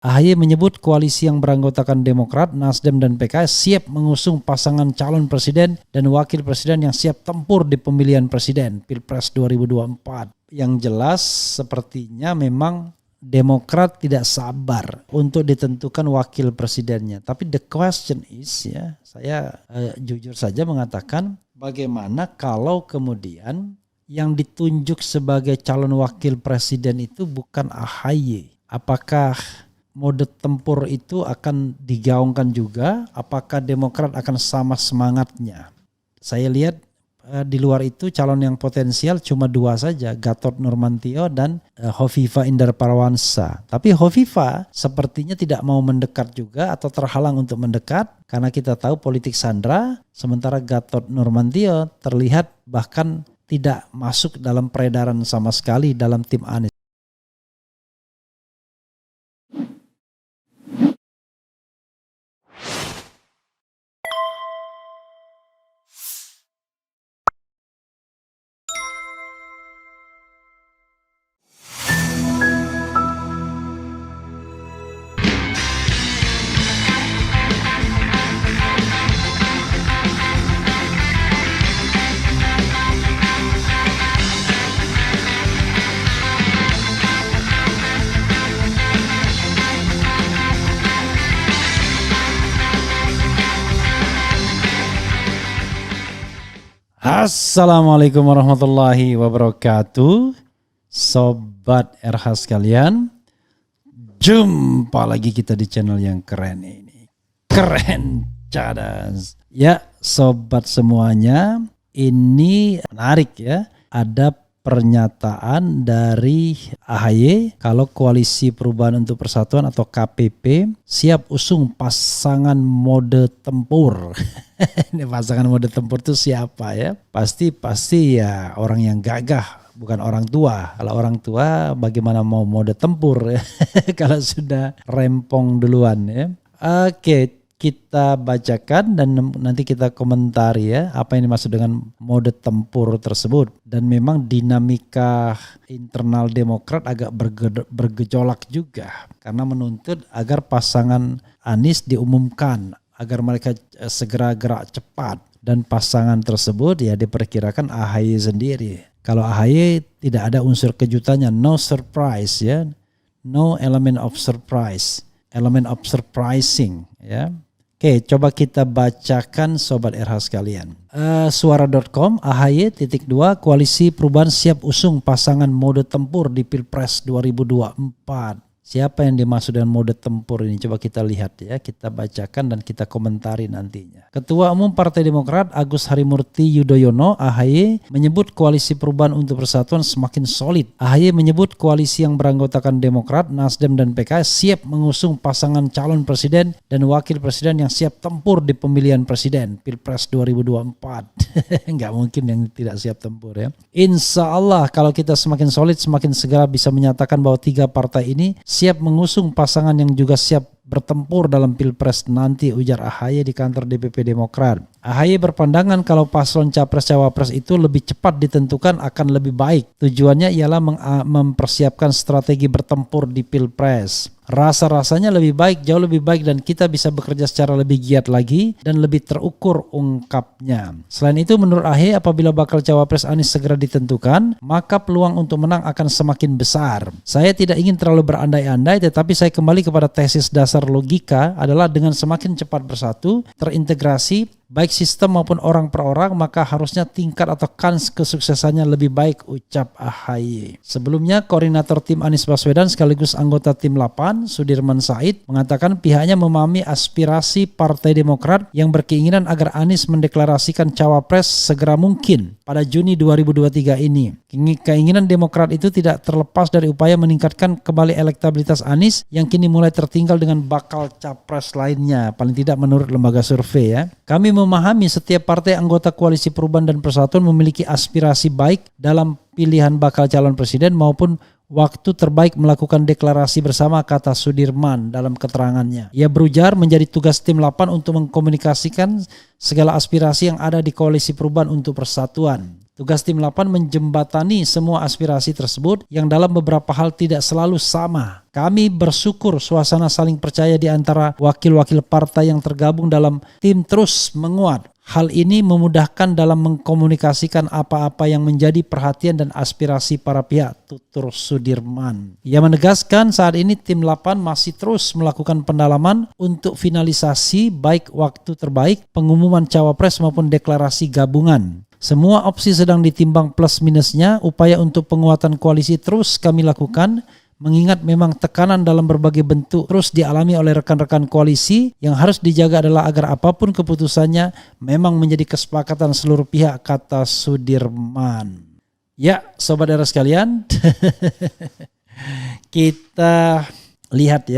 AHY menyebut koalisi yang beranggotakan Demokrat, Nasdem, dan PKS siap mengusung pasangan calon presiden dan wakil presiden yang siap tempur di pemilihan presiden Pilpres 2024. Yang jelas sepertinya memang Demokrat tidak sabar untuk ditentukan wakil presidennya. Tapi the question is, ya, saya jujur saja mengatakan bagaimana kalau kemudian yang ditunjuk sebagai calon wakil presiden itu bukan AHY. Apakah mode tempur itu akan digaungkan juga? Apakah Demokrat akan sama semangatnya? Saya lihat di luar itu calon yang potensial cuma dua saja, Gatot Nurmantio dan Hovifah Indar Parawansa. Tapi Hovifah sepertinya tidak mau mendekat juga atau terhalang untuk mendekat karena kita tahu politik sandra, sementara Gatot Nurmantio terlihat bahkan tidak masuk dalam peredaran sama sekali dalam tim Anies. Assalamualaikum warahmatullahi wabarakatuh. Sobat RH sekalian, jumpa lagi kita di channel yang keren ini. Keren cadas. Ya sobat semuanya, ini menarik ya. Ada pernyataan dari AHY kalau Koalisi Perubahan untuk Persatuan atau KPP siap usung pasangan mode tempur. Ini pasangan mode tempur itu siapa ya? Pasti ya orang yang gagah, bukan orang tua. Kalau orang tua bagaimana mau mode tempur ya? Kalau sudah rempong duluan ya. Oke, kita bacakan dan nanti kita komentari ya apa yang dimaksud dengan mode tempur tersebut. Dan memang dinamika internal Demokrat agak bergejolak juga karena menuntut agar pasangan Anies diumumkan agar mereka segera gerak cepat, dan pasangan tersebut ya diperkirakan AHY sendiri. Kalau AHY tidak ada unsur kejutannya, no surprise ya, no element of surprise, element of surprising ya. Oke, coba kita bacakan sobat RH sekalian. Suara.com, AHY.2 Koalisi Perubahan siap usung pasangan mode tempur di Pilpres 2024. Siapa yang dimaksud dengan mode tempur ini? Coba kita lihat ya, kita bacakan dan kita komentari nantinya. Ketua Umum Partai Demokrat Agus Harimurti Yudhoyono, AHY, menyebut Koalisi Perubahan untuk Persatuan semakin solid. AHY menyebut koalisi yang beranggotakan Demokrat, Nasdem, dan PKS siap mengusung pasangan calon presiden dan wakil presiden yang siap tempur di pemilihan presiden Pilpres 2024. Enggak mungkin yang tidak siap tempur ya. Insya Allah kalau kita semakin solid, semakin segera bisa menyatakan bahwa tiga partai ini siap mengusung pasangan yang juga siap bertempur dalam Pilpres nanti, ujar AHY di kantor DPP Demokrat. AHY berpandangan kalau paslon Capres-Cawapres itu lebih cepat ditentukan akan lebih baik. Tujuannya ialah mempersiapkan strategi bertempur di Pilpres. Rasa-rasanya lebih baik, jauh lebih baik, dan kita bisa bekerja secara lebih giat lagi dan lebih terukur, ungkapnya. Selain itu menurut AHY apabila bakal Cawapres Anies segera ditentukan, maka peluang untuk menang akan semakin besar. Saya tidak ingin terlalu berandai-andai, tetapi saya kembali kepada tesis dasar logika adalah dengan semakin cepat bersatu, terintegrasi, baik sistem maupun orang per orang, maka harusnya tingkat atau kans kesuksesannya lebih baik, ucap AHY. Sebelumnya, koordinator tim Anies Baswedan sekaligus anggota tim 8, Sudirman Said, mengatakan pihaknya memahami aspirasi Partai Demokrat yang berkeinginan agar Anies mendeklarasikan cawapres segera mungkin pada Juni 2023 ini. Keinginan Demokrat itu tidak terlepas dari upaya meningkatkan kembali elektabilitas Anies yang kini mulai tertinggal dengan bakal capres lainnya, paling tidak menurut lembaga survei ya. Kami memahami setiap partai anggota Koalisi Perubahan dan Persatuan memiliki aspirasi baik dalam pilihan bakal calon presiden maupun waktu terbaik melakukan deklarasi bersama, kata Sudirman dalam keterangannya. Ia berujar menjadi tugas tim 8 untuk mengkomunikasikan segala aspirasi yang ada di Koalisi Perubahan untuk Persatuan. Tugas tim 8 menjembatani semua aspirasi tersebut yang dalam beberapa hal tidak selalu sama. Kami bersyukur suasana saling percaya di antara wakil-wakil partai yang tergabung dalam tim terus menguat. Hal ini memudahkan dalam mengkomunikasikan apa-apa yang menjadi perhatian dan aspirasi para pihak, tutur Sudirman. Ia menegaskan saat ini tim 8 masih terus melakukan pendalaman untuk finalisasi baik waktu terbaik, pengumuman cawapres maupun deklarasi gabungan. Semua opsi sedang ditimbang plus minusnya, upaya untuk penguatan koalisi terus kami lakukan. Mengingat memang tekanan dalam berbagai bentuk terus dialami oleh rekan-rekan koalisi, yang harus dijaga adalah agar apapun keputusannya memang menjadi kesepakatan seluruh pihak, kata Sudirman. Ya, sobat era sekalian, kita lihat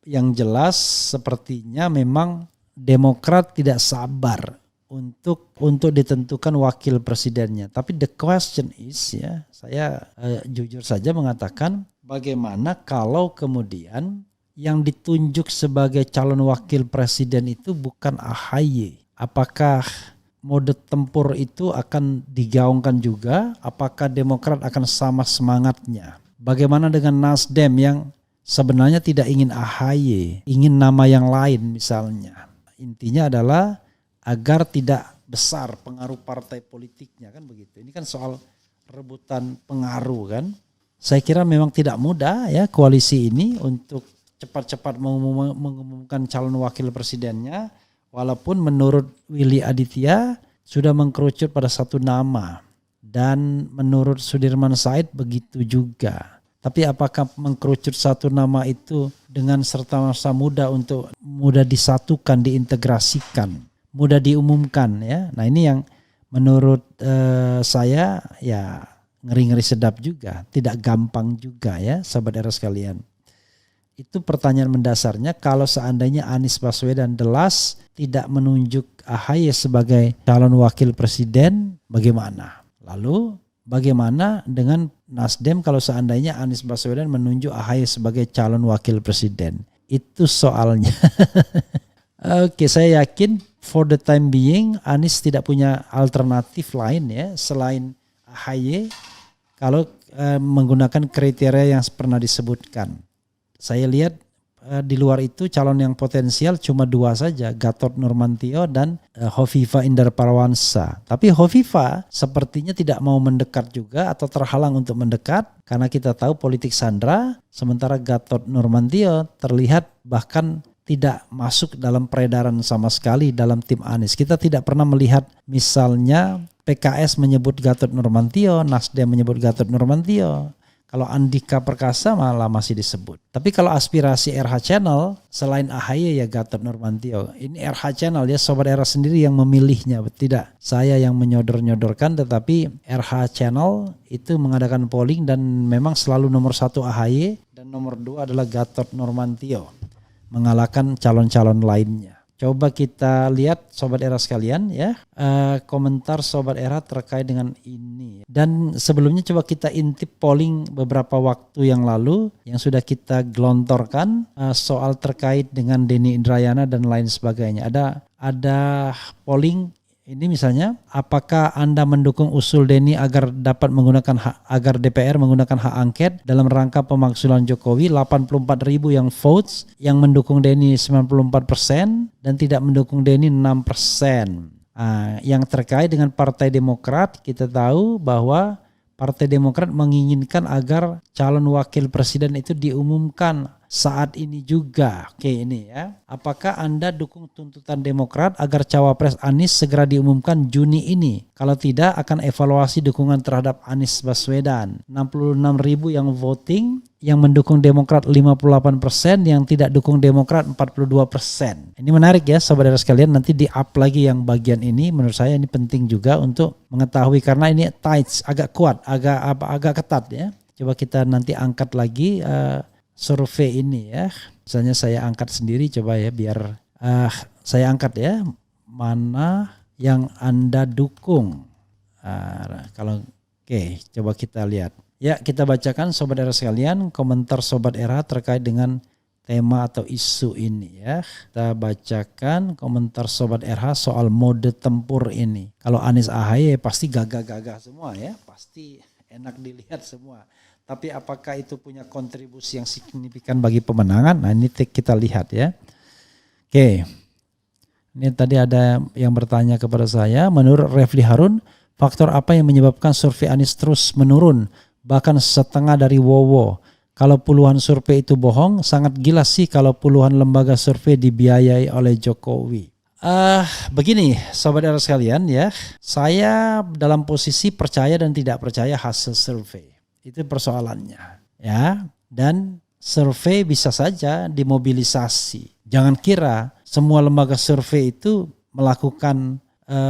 yang jelas sepertinya memang Demokrat tidak sabar untuk ditentukan wakil presidennya. Tapi the question is, ya, saya jujur saja mengatakan, bagaimana kalau kemudian yang ditunjuk sebagai calon wakil presiden itu bukan AHY? Apakah mode tempur itu akan digaungkan juga? Apakah Demokrat akan sama semangatnya? Bagaimana dengan Nasdem yang sebenarnya tidak ingin AHY, ingin nama yang lain misalnya? Intinya adalah agar tidak besar pengaruh partai politiknya, kan begitu. Ini kan soal rebutan pengaruh kan. Saya kira memang tidak mudah ya koalisi ini untuk cepat-cepat mengumumkan calon wakil presidennya, walaupun menurut Willy Aditya sudah mengkerucut pada satu nama, dan menurut Sudirman Said begitu juga. Tapi apakah mengkerucut satu nama itu dengan serta-merta mudah disatukan, diintegrasikan, mudah diumumkan ya? Nah ini yang menurut saya ya ngeri-ngeri sedap juga, tidak gampang juga ya sahabat era sekalian. Itu pertanyaan mendasarnya, kalau seandainya Anies Baswedan jelas tidak menunjuk AHY sebagai calon wakil presiden, bagaimana? Lalu bagaimana dengan Nasdem kalau seandainya Anies Baswedan menunjuk AHY sebagai calon wakil presiden? Itu soalnya. Oke, saya yakin for the time being Anies tidak punya alternatif lain ya selain AHY kalau menggunakan kriteria yang pernah disebutkan. Saya lihat di luar itu calon yang potensial cuma dua saja, Gatot Nurmantio dan Hovifah Indar Parawansa. Tapi Hovifah sepertinya tidak mau mendekat juga atau terhalang untuk mendekat karena kita tahu politik sandra, sementara Gatot Nurmantio terlihat bahkan tidak masuk dalam peredaran sama sekali dalam tim Anies. Kita tidak pernah melihat misalnya PKS menyebut Gatot Nurmantio, Nasdem menyebut Gatot Nurmantio. Kalau Andika Perkasa malah masih disebut. Tapi kalau aspirasi RH Channel selain AHY ya Gatot Nurmantio. Ini RH Channel ya, sobat era sendiri yang memilihnya. Tidak saya yang menyodor-nyodorkan, tetapi RH Channel itu mengadakan polling dan memang selalu nomor 1 AHY dan nomor 2 adalah Gatot Nurmantio, mengalahkan calon-calon lainnya. Coba kita lihat sobat era sekalian ya, komentar sobat era terkait dengan ini. Dan sebelumnya coba kita intip polling beberapa waktu yang lalu yang sudah kita gelontorkan soal terkait dengan Denny Indrayana dan lain sebagainya. Ada polling ini misalnya, apakah Anda mendukung usul Denny agar dapat menggunakan agar DPR menggunakan hak angket dalam rangka pemakzulan Jokowi? 84.000 yang votes, yang mendukung Denny 94% dan tidak mendukung Denny 6%. Yang terkait dengan Partai Demokrat, kita tahu bahwa Partai Demokrat menginginkan agar calon wakil presiden itu diumumkan saat ini juga. Oke, ini ya. Apakah Anda dukung tuntutan Demokrat agar cawapres Anies segera diumumkan Juni ini? Kalau tidak, akan evaluasi dukungan terhadap Anies Baswedan. 66.000 yang voting, yang mendukung Demokrat 58%, yang tidak dukung Demokrat 42%. Ini menarik ya saudara sekalian, nanti di-up lagi yang bagian ini. Menurut saya ini penting juga untuk mengetahui karena ini tight, agak kuat, agak ketat ya. Coba kita nanti angkat lagi survei ini ya. Misalnya saya angkat sendiri coba ya, biar saya angkat ya, mana yang Anda dukung. Coba kita lihat. Ya, kita bacakan sobat era sekalian komentar sobat era terkait dengan tema atau isu ini ya. Kita bacakan komentar Sobat RH soal mode tempur ini. Kalau Anies AHY pasti gagah-gagah semua ya, pasti enak dilihat semua. Tapi apakah itu punya kontribusi yang signifikan bagi pemenangan? Nah ini kita lihat ya. Oke, ini tadi ada yang bertanya kepada saya, menurut Refli Harun, faktor apa yang menyebabkan survei Anies terus menurun, bahkan setengah dari Wowo? Kalau puluhan survei itu bohong, sangat gila sih kalau puluhan lembaga survei dibiayai oleh Jokowi. Begini Sobat RH sekalian ya, saya dalam posisi percaya dan tidak percaya hasil survei. Itu persoalannya ya. Dan survei bisa saja dimobilisasi. Jangan kira semua lembaga survei itu melakukan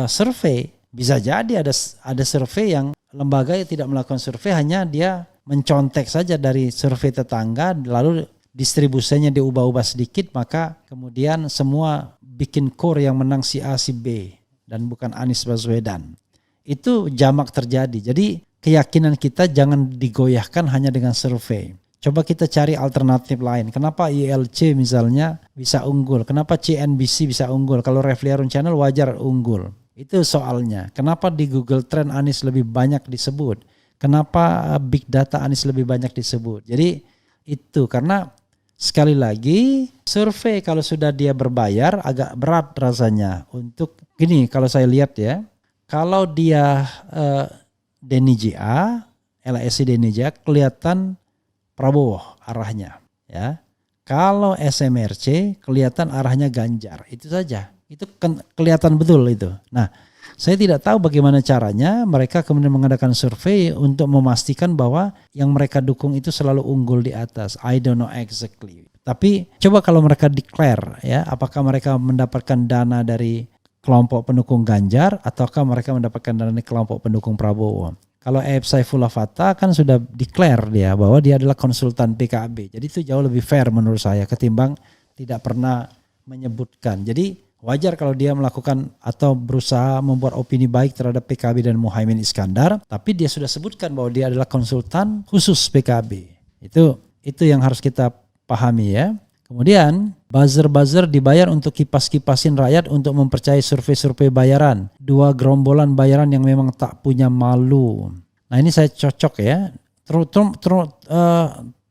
survei. Bisa jadi ada survei yang lembaga yang tidak melakukan survei, hanya dia mencontek saja dari survei tetangga, lalu distribusinya diubah-ubah sedikit, maka kemudian semua bikin core yang menang si A si B dan bukan Anies Baswedan. Itu jamak terjadi. Jadi keyakinan kita jangan digoyahkan hanya dengan survei. Coba kita cari alternatif lain. Kenapa ILC misalnya bisa unggul? Kenapa CNBC bisa unggul? Kalau Refli Harun Channel wajar unggul. Itu soalnya. Kenapa di Google Trend Anies lebih banyak disebut? Kenapa big data Anies lebih banyak disebut? Jadi itu karena sekali lagi survei kalau sudah dia berbayar agak berat rasanya untuk gini. Kalau saya lihat ya, kalau dia DNIJA, LSI DNIJA kelihatan Prabowo arahnya ya. Kalau SMRC kelihatan arahnya Ganjar. Itu saja. Itu kelihatan betul itu. Nah, saya tidak tahu bagaimana caranya mereka kemudian mengadakan survei untuk memastikan bahwa yang mereka dukung itu selalu unggul di atas. I don't know exactly. Tapi coba kalau mereka declare ya, apakah mereka mendapatkan dana dari kelompok pendukung Ganjar ataukah mereka mendapatkan dana dari kelompok pendukung Prabowo. Kalau Aib Saifullah Fatah kan sudah declare dia bahwa dia adalah konsultan PKB. Jadi itu jauh lebih fair menurut saya ketimbang tidak pernah menyebutkan. Jadi wajar kalau dia melakukan atau berusaha membuat opini baik terhadap PKB dan Muhaimin Iskandar, tapi dia sudah sebutkan bahwa dia adalah konsultan khusus PKB. Itu yang harus kita pahami ya. Kemudian buzzer-buzzer dibayar untuk kipas-kipasin rakyat untuk mempercayai survei-survei bayaran. Dua gerombolan bayaran yang memang tak punya malu. Nah ini saya cocok ya.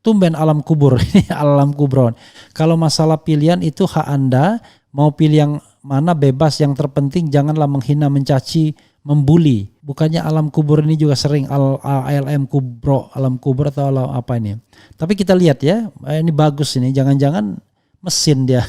Tumben alam kubur ini alam kubron. Kalau masalah pilihan itu hak Anda. Mau pilih yang mana bebas, yang terpenting janganlah menghina, mencaci, membuli. Bukannya alam kubur ini juga sering ALM kubro, alam kubur atau alam apa ini. Tapi kita lihat ya, ini bagus ini, jangan-jangan mesin dia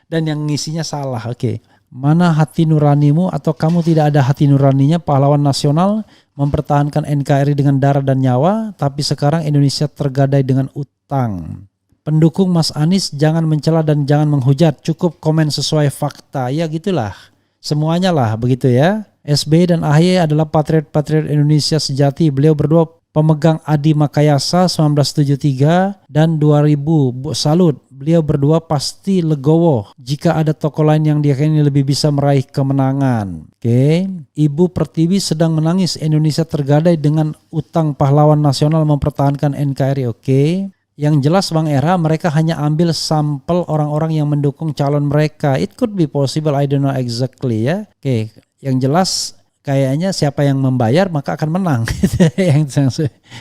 dan yang ngisinya salah. Oke. Mana hati nuranimu atau kamu tidak ada hati nuraninya, pahlawan nasional mempertahankan NKRI dengan darah dan nyawa, tapi sekarang Indonesia tergadai dengan utang. Pendukung Mas Anies jangan mencela dan jangan menghujat, cukup komen sesuai fakta. Ya gitulah, semuanya lah begitu ya. SBY dan AHY adalah patriot-patriot Indonesia sejati. Beliau berdua pemegang Adi Makayasa 1973 dan 2000. Salut, beliau berdua pasti legowo jika ada tokoh lain yang diyakini lebih bisa meraih kemenangan. Oke. Ibu Pertiwi sedang menangis, Indonesia tergadai dengan utang, pahlawan nasional mempertahankan NKRI. Oke. Yang jelas Bang Era, mereka hanya ambil sampel orang-orang yang mendukung calon mereka. It could be possible, I don't know exactly ya. Oke, yang jelas kayaknya siapa yang membayar maka akan menang.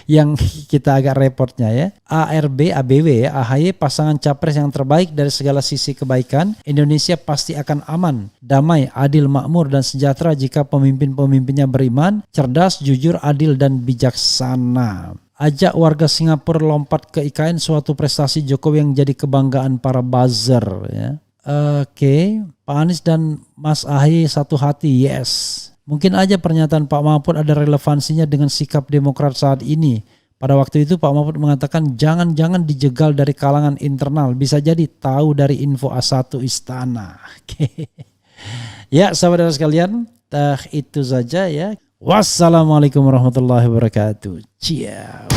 yang kita agak repotnya ya. ARB, ABW ya, AHY pasangan capres yang terbaik dari segala sisi kebaikan. Indonesia pasti akan aman, damai, adil, makmur, dan sejahtera jika pemimpin-pemimpinnya beriman, cerdas, jujur, adil, dan bijaksana. Ajak warga Singapura lompat ke IKN, suatu prestasi Jokowi yang jadi kebanggaan para buzzer ya. Oke, Pak Anies dan Mas AHY satu hati, yes. Mungkin aja pernyataan Pak Mahfud ada relevansinya dengan sikap Demokrat saat ini. Pada waktu itu Pak Mahfud mengatakan jangan-jangan dijegal dari kalangan internal, bisa jadi tahu dari info A1 istana. Oke. Ya, sahabat sekalian, itu saja ya. Wassalamualaikum warahmatullahi wabarakatuh. Ciao.